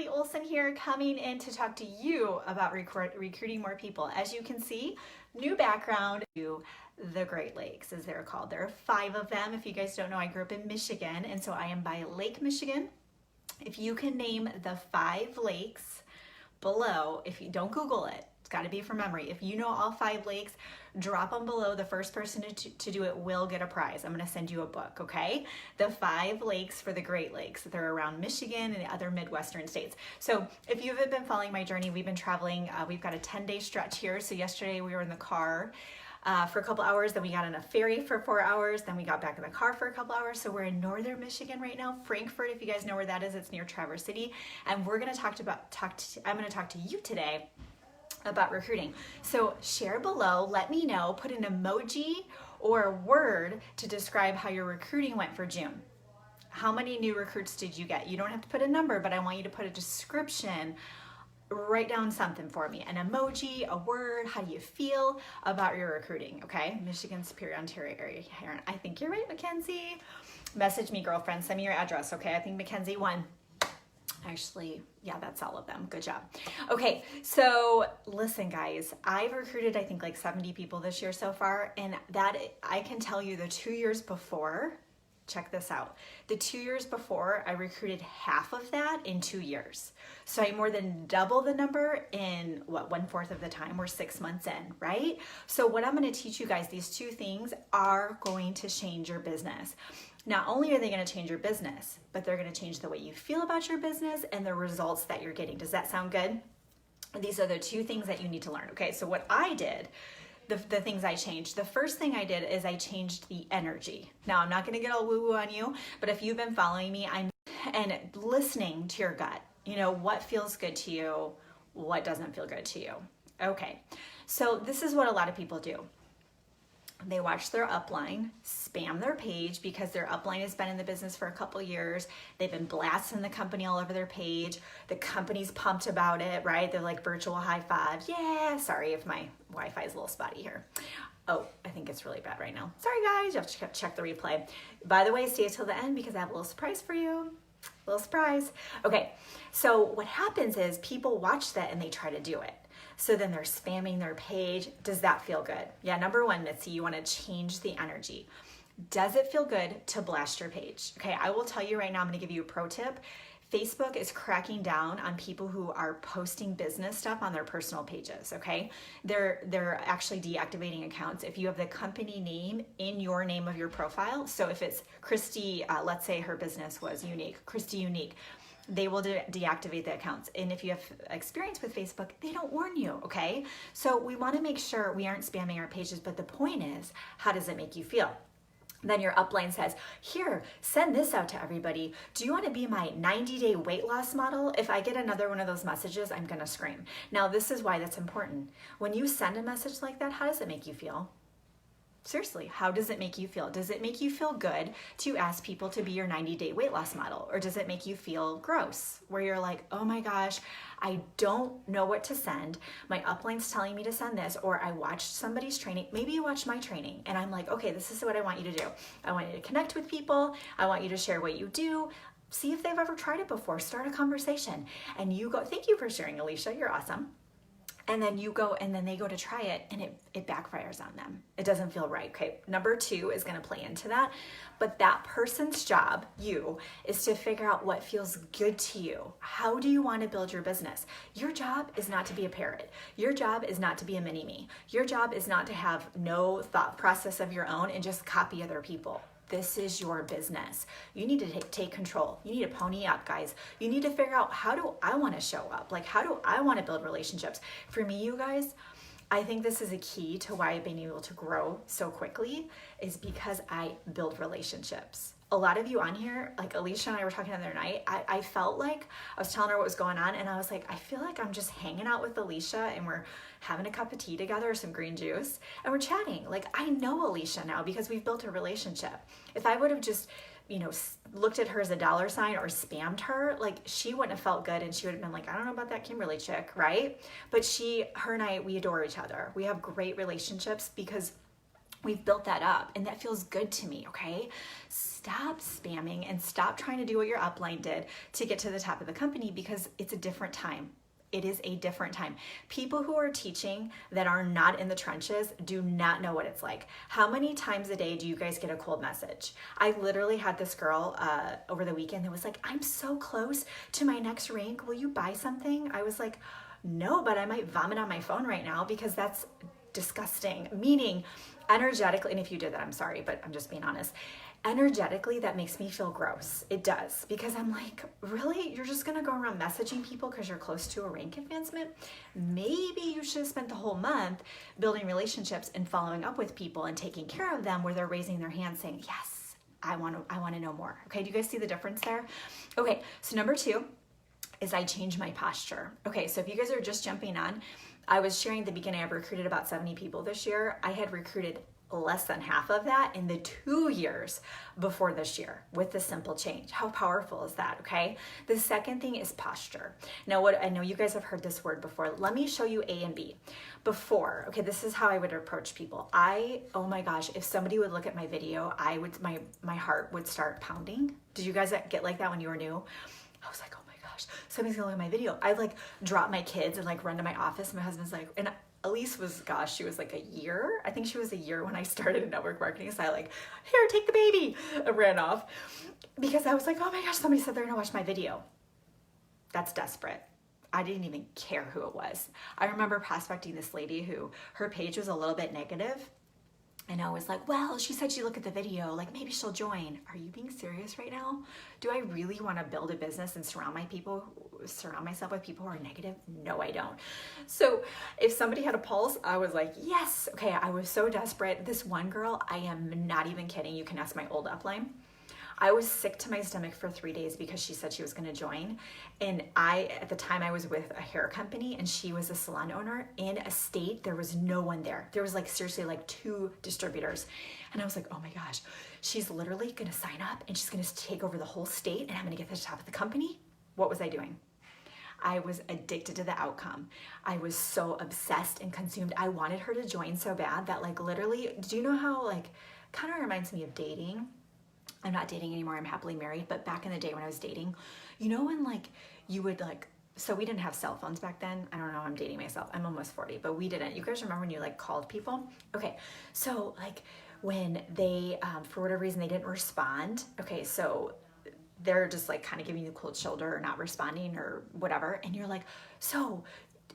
Kimberly Olson here, coming in to talk to you about recruiting more people. As you can see, new background to the Great Lakes, as they're called. There are 5 of them. If you guys don't know, I grew up in Michigan, and so I am by Lake Michigan. If you can name the 5 lakes below, if you don't Google it, it's got to be from memory. If you know all 5 lakes, drop them below. The first person to do it will get a prize. I'm going to send you a book, okay? The 5 lakes for the Great Lakes. They're around Michigan and other Midwestern states. So if you haven't been following my journey, we've been traveling. We've got a 10-day stretch here. So yesterday we were in the car for a couple hours, then we got on a ferry for 4 hours, then we got back in the car for a couple hours. So we're in northern Michigan right now, Frankfort, if you guys know where that is. It's near Traverse City, and we're going to I'm going to talk to you today about recruiting. So share below, let me know, put an emoji or a word to describe how your recruiting went for June. How many new recruits did you get? You don't have to put a number, but I want you to put a description. Write down something for me, an emoji, a word. How do you feel about your recruiting? Okay, Michigan, Superior, Ontario area. I think you're right, Mackenzie. Message me, girlfriend. Send me your address. Okay, I think Mackenzie won. Actually, yeah, that's all of them. Good job. Okay, so listen, guys, I've recruited, I think, like 70 people this year so far, and that I can tell you the 2 years before. Check this out. The 2 years before, I recruited half of that in 2 years. So I more than double the number in what, 1/4 of the time. We're 6 months in, right? So what I'm going to teach you guys, these 2 things are going to change your business. Not only are they going to change your business, but they're going to change the way you feel about your business and the results that you're getting. Does that sound good? These are the 2 things that you need to learn. Okay, so what I did, the things I changed. The first thing I did is I changed the energy. Now, I'm not going to get all woo-woo on you, but if you've been following me and listening to your gut, you know, what feels good to you, what doesn't feel good to you. Okay, so this is what a lot of people do. They watch their upline, spam their page because their upline has been in the business for a couple years. They've been blasting the company all over their page. The company's pumped about it, right? They're like virtual high fives. Yeah, sorry if my Wi-Fi is a little spotty here. Oh, I think it's really bad right now. Sorry guys, you have to check the replay. By the way, stay till the end because I have a little surprise for you. Little surprise. Okay, so what happens is people watch that and they try to do it. So then they're spamming their page. Does that feel good? Yeah, number 1, Mitzi, you want to change the energy. Does it feel good to blast your page? Okay, I will tell you right now, I'm going to give you a pro tip. Facebook is cracking down on people who are posting business stuff on their personal pages, okay? They're actually deactivating accounts if you have the company name in your name of your profile. So if it's Christy, let's say her business was Unique, Christy Unique, they will deactivate the accounts. And if you have experience with Facebook, they don't warn you, okay? So we want to make sure we aren't spamming our pages, but the point is, how does it make you feel? Then your upline says, here, send this out to everybody. Do you want to be my 90-day weight loss model? If I get another one of those messages, I'm going to scream. Now, this is why that's important. When you send a message like that, how does it make you feel? Seriously, how does it make you feel? Does it make you feel good to ask people to be your 90-day weight loss model? Or does it make you feel gross, where you're like, oh my gosh, I don't know what to send. My upline's telling me to send this, or I watched somebody's training. Maybe you watched my training, and I'm like, okay, this is what I want you to do. I want you to connect with people. I want you to share what you do. See if they've ever tried it before. Start a conversation. And you go, thank you for sharing, Alicia. You're awesome. And then you go, and then they go to try it, and it backfires on them. It doesn't feel right. Okay, number 2 is going to play into that. But that person's job, you, is to figure out what feels good to you. How do you want to build your business? Your job is not to be a parrot. Your job is not to be a mini-me. Your job is not to have no thought process of your own and just copy other people. This is your business. You need to take control. You need to pony up, guys. You need to figure out, how do I want to show up? Like, how do I want to build relationships? For me, you guys, I think this is a key to why I've been able to grow so quickly, is because I build relationships. A lot of you on here, like Alicia and I were talking the other night, I felt like I was telling her what was going on, and I was like, I feel like I'm just hanging out with Alicia and we're having a cup of tea together or some green juice and we're chatting. Like, I know Alicia now because we've built a relationship. If I would have just, you know, looked at her as a dollar sign or spammed her, like, she wouldn't have felt good, and she would have been like, I don't know about that Kimberly chick, right? But her and I, we adore each other. We have great relationships because We've built that up and that feels good to me, okay? Stop spamming and stop trying to do what your upline did to get to the top of the company, because it's a different time. It is a different time. People who are teaching that are not in the trenches do not know what it's like. How many times a day do you guys get a cold message? I literally had this girl over the weekend that was like, I'm so close to my next rank. Will you buy something? I was like, no, but I might vomit on my phone right now because that's disgusting. Meaning energetically, and if you did that, I'm sorry, but I'm just being honest. Energetically, that makes me feel gross. It does, because I'm like, really? You're just gonna go around messaging people because you're close to a rank advancement? Maybe you should have spent the whole month building relationships and following up with people and taking care of them where they're raising their hand saying, yes, I wanna know more. Okay, do you guys see the difference there? Okay, so number 2 is I change my posture. Okay, so if you guys are just jumping on, I was sharing at the beginning, I've recruited about 70 people this year. I had recruited less than half of that in the 2 years before this year with the simple change. How powerful is that, okay? The second thing is posture. Now, what I know you guys have heard this word before. Let me show you A and B. Before, okay, this is how I would approach people. Oh my gosh, if somebody would look at my video, my heart would start pounding. Did you guys get like that when you were new? I was like, oh my gosh, somebody's gonna look at my video. I'd like drop my kids and like run to my office. My husband's like, and Elise was, gosh, she was like a year. I think she was a year when I started in network marketing. So I like, here, take the baby. I ran off because I was like, oh my gosh, somebody said they're gonna watch my video. That's desperate. I didn't even care who it was. I remember prospecting this lady who her page was a little bit negative. And I was like, well, she said she'd look at the video, like maybe she'll join. Are you being serious right now? Do I really want to build a business and surround myself with people who are negative? No, I don't. So if somebody had a pulse, I was like, yes. Okay, I was so desperate. This one girl, I am not even kidding. You can ask my old upline. I was sick to my stomach for 3 days because she said she was going to join. And at the time I was with a hair company and she was a salon owner in a state. There was no one there. There was like seriously like 2 distributors. And I was like, oh my gosh, she's literally going to sign up and she's going to take over the whole state and I'm going to get to the top of the company. What was I doing? I was addicted to the outcome. I was so obsessed and consumed. I wanted her to join so bad that like literally, do you know how like kind of reminds me of dating? I'm not dating anymore. I'm happily married. But back in the day when I was dating, you know, when like you would like, so we didn't have cell phones back then. I don't know. I'm dating myself. I'm almost 40, but we didn't. You guys remember when you like called people? Okay. So like when they, for whatever reason, they didn't respond. Okay. So they're just like kind of giving you the cold shoulder or not responding or whatever. And you're like, so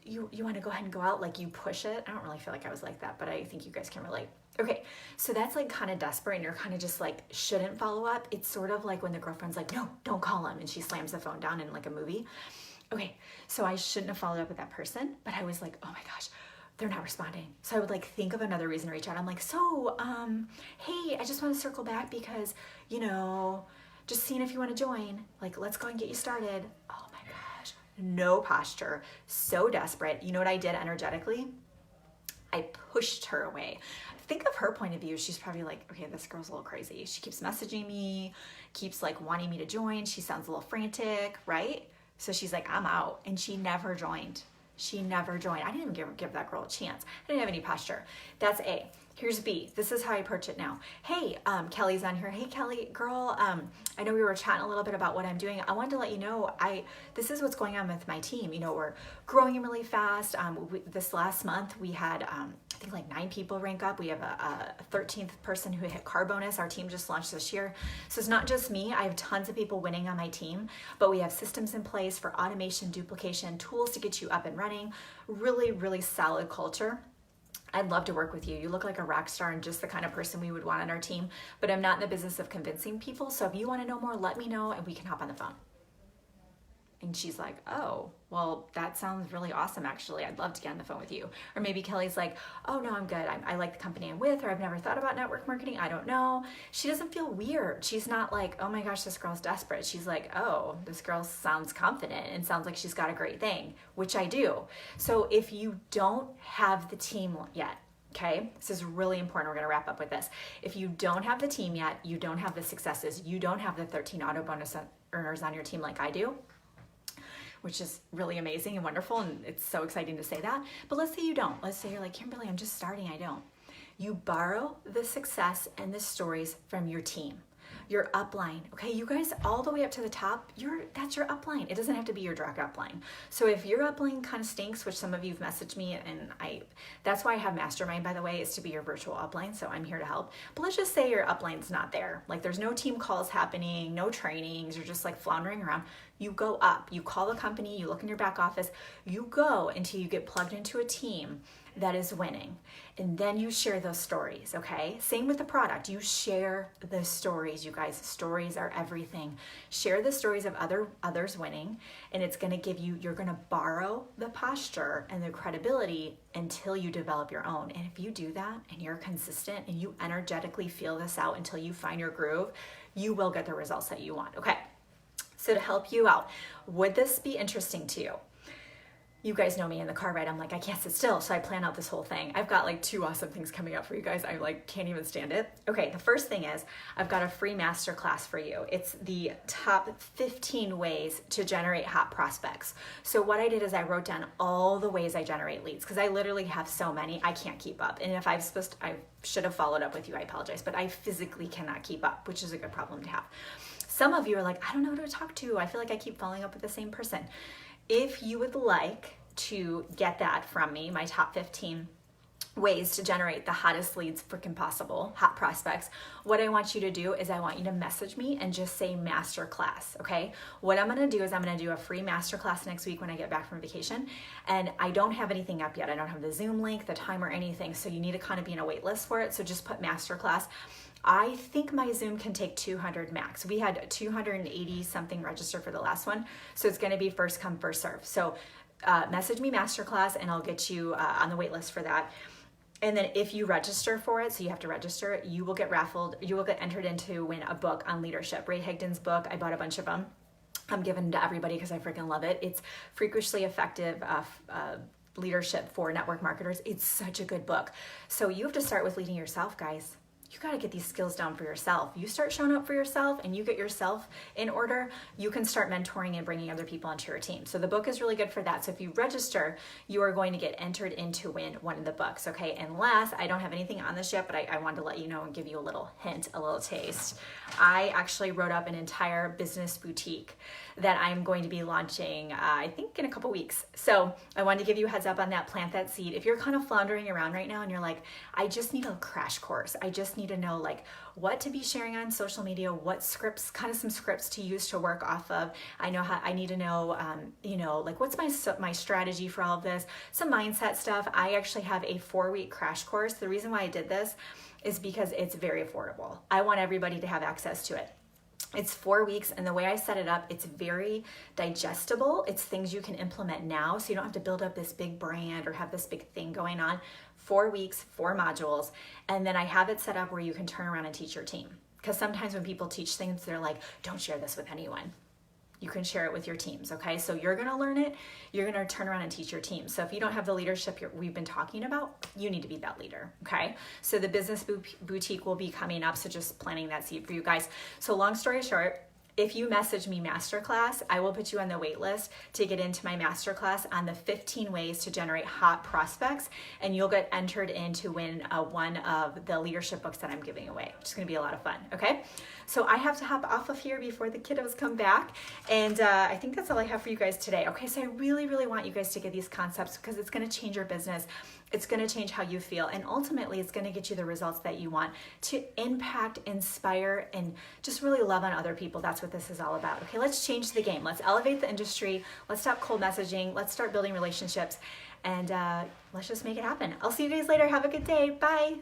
you want to go ahead and go out? Like you push it. I don't really feel like I was like that, but I think you guys can relate. Okay, so that's like kind of desperate and you're kind of just like shouldn't follow up. It's sort of like when the girlfriend's like, no, don't call him. And she slams the phone down in like a movie. Okay, so I shouldn't have followed up with that person, but I was like, oh my gosh, they're not responding. So I would like think of another reason to reach out. I'm like, so, hey, I just want to circle back because, you know, just seeing if you want to join, like, let's go and get you started. Oh my gosh, no posture, so desperate. You know what I did energetically? I pushed her away. Think of her point of view. She's probably like, okay, this girl's a little crazy. She keeps messaging me, keeps like wanting me to join. She sounds a little frantic, right? So she's like, I'm out. And she never joined. She never joined. I didn't even give that girl a chance. I didn't have any posture. That's A. Here's B. This is how I approach it now. Hey, Kelly's on here. Hey, Kelly, girl, I know we were chatting a little bit about what I'm doing. I wanted to let you know, this is what's going on with my team. You know, we're growing really fast. This last month, we had, I think like 9 people rank up. We have a 13th person who hit car bonus. Our team just launched this year. So it's not just me. I have tons of people winning on my team, but we have systems in place for automation, duplication, tools to get you up and running. Really, really solid culture. I'd love to work with you. You look like a rock star and just the kind of person we would want on our team, but I'm not in the business of convincing people. So if you want to know more, let me know and we can hop on the phone. And she's like, oh, well, that sounds really awesome, actually. I'd love to get on the phone with you. Or maybe Kelly's like, oh, no, I'm good. I like the company I'm with, or I've never thought about network marketing. I don't know. She doesn't feel weird. She's not like, oh my gosh, this girl's desperate. She's like, oh, this girl sounds confident and sounds like she's got a great thing, which I do. So if you don't have the team yet, okay, this is really important. We're going to wrap up with this. If you don't have the team yet, you don't have the successes, you don't have the 13 auto bonus earners on your team like I do, which is really amazing and wonderful, and it's so exciting to say that. But let's say you don't. Let's say you're like, Kimberly, I'm just starting, I don't. You borrow the success and the stories from your team, your upline. Okay, you guys all the way up to the top, that's your upline. It doesn't have to be your direct upline. So if your upline kind of stinks, which some of you've messaged me, and that's why I have Mastermind, by the way, is to be your virtual upline. So I'm here to help. But let's just say your upline's not there. Like there's no team calls happening, no trainings, you're just like floundering around. You go up, you call the company, you look in your back office, you go until you get plugged into a team that is winning. And then you share those stories, okay? Same with the product. You share the stories, you guys. Stories are everything. Share the stories of others winning, and it's gonna give you, you're gonna borrow the posture and the credibility until you develop your own. And if you do that and you're consistent and you energetically feel this out until you find your groove, you will get the results that you want, okay? So to help you out, would this be interesting to you? You guys know me in the car ride, I'm like, I can't sit still. So I plan out this whole thing. I've got like 2 awesome things coming up for you guys. I like can't even stand it. Okay, the first thing is I've got a free masterclass for you. It's the top 15 ways to generate hot prospects. So what I did is I wrote down all the ways I generate leads because I literally have so many, I can't keep up. And if I should have followed up with you, I apologize, but I physically cannot keep up, which is a good problem to have. Some of you are like, I don't know who to talk to. I feel like I keep following up with the same person. If you would like to get that from me, my top 15 ways to generate the hottest leads freaking possible, hot prospects, what I want you to do is I want you to message me and just say masterclass, okay? What I'm gonna do is I'm gonna do a free masterclass next week when I get back from vacation, and I don't have anything up yet. I don't have the Zoom link, the time, or anything, so you need to kind of be in a wait list for it, so just put masterclass. I think my Zoom can take 200 max. We had 280 something register for the last one, so it's gonna be first come, first serve. So message me masterclass and I'll get you on the wait list for that. And then if you register for it, so you have to register, you will get raffled, you will get entered into win a book on leadership. Ray Higdon's book, I bought a bunch of them. I'm giving to everybody because I freaking love it. It's Freakishly Effective Leadership for Network Marketers. It's such a good book. So you have to start with leading yourself, guys. You got to get these skills down for yourself. You start showing up for yourself and you get yourself in order, you can start mentoring and bringing other people onto your team. So the book is really good for that. So if you register, you are going to get entered in to win one of the books, okay? And last, I don't have anything on this yet, but I wanted to let you know and give you a little hint, a little taste. I actually wrote up an entire business boutique that I'm going to be launching, I think in a couple weeks. So I wanted to give you a heads up on that, plant that seed. If you're kind of floundering around right now and you're like, I just need a crash course. I just need to know like what to be sharing on social media, what scripts, kind of some scripts to use to work off of. I know how I need to know, like what's my strategy for all of this, some mindset stuff. I actually have a 4-week crash course. The reason why I did this is because it's very affordable. I want everybody to have access to it. It's 4 weeks, and the way I set it up, it's very digestible. It's things you can implement now, so you don't have to build up this big brand or have this big thing going on. 4 weeks, 4 modules, and then I have it set up where you can turn around and teach your team. Because sometimes when people teach things, they're like, don't share this with anyone. You can share it with your teams, okay? So you're gonna learn it, you're gonna turn around and teach your team. So if you don't have the leadership we've been talking about, you need to be that leader, okay? So the business boutique will be coming up, so just planting that seed for you guys. So long story short, if you message me masterclass, I will put you on the wait list to get into my masterclass on the 15 ways to generate hot prospects, and you'll get entered in to win one of the leadership books that I'm giving away, which is gonna be a lot of fun, okay? So I have to hop off of here before the kiddos come back, and I think that's all I have for you guys today. Okay, so I really, really want you guys to get these concepts because it's gonna change your business. It's gonna change how you feel, and ultimately it's gonna get you the results that you want to impact, inspire, and just really love on other people. That's what this is all about. Okay, let's change the game. Let's elevate the industry. Let's stop cold messaging. Let's start building relationships, and let's just make it happen. I'll see you guys later. Have a good day. Bye.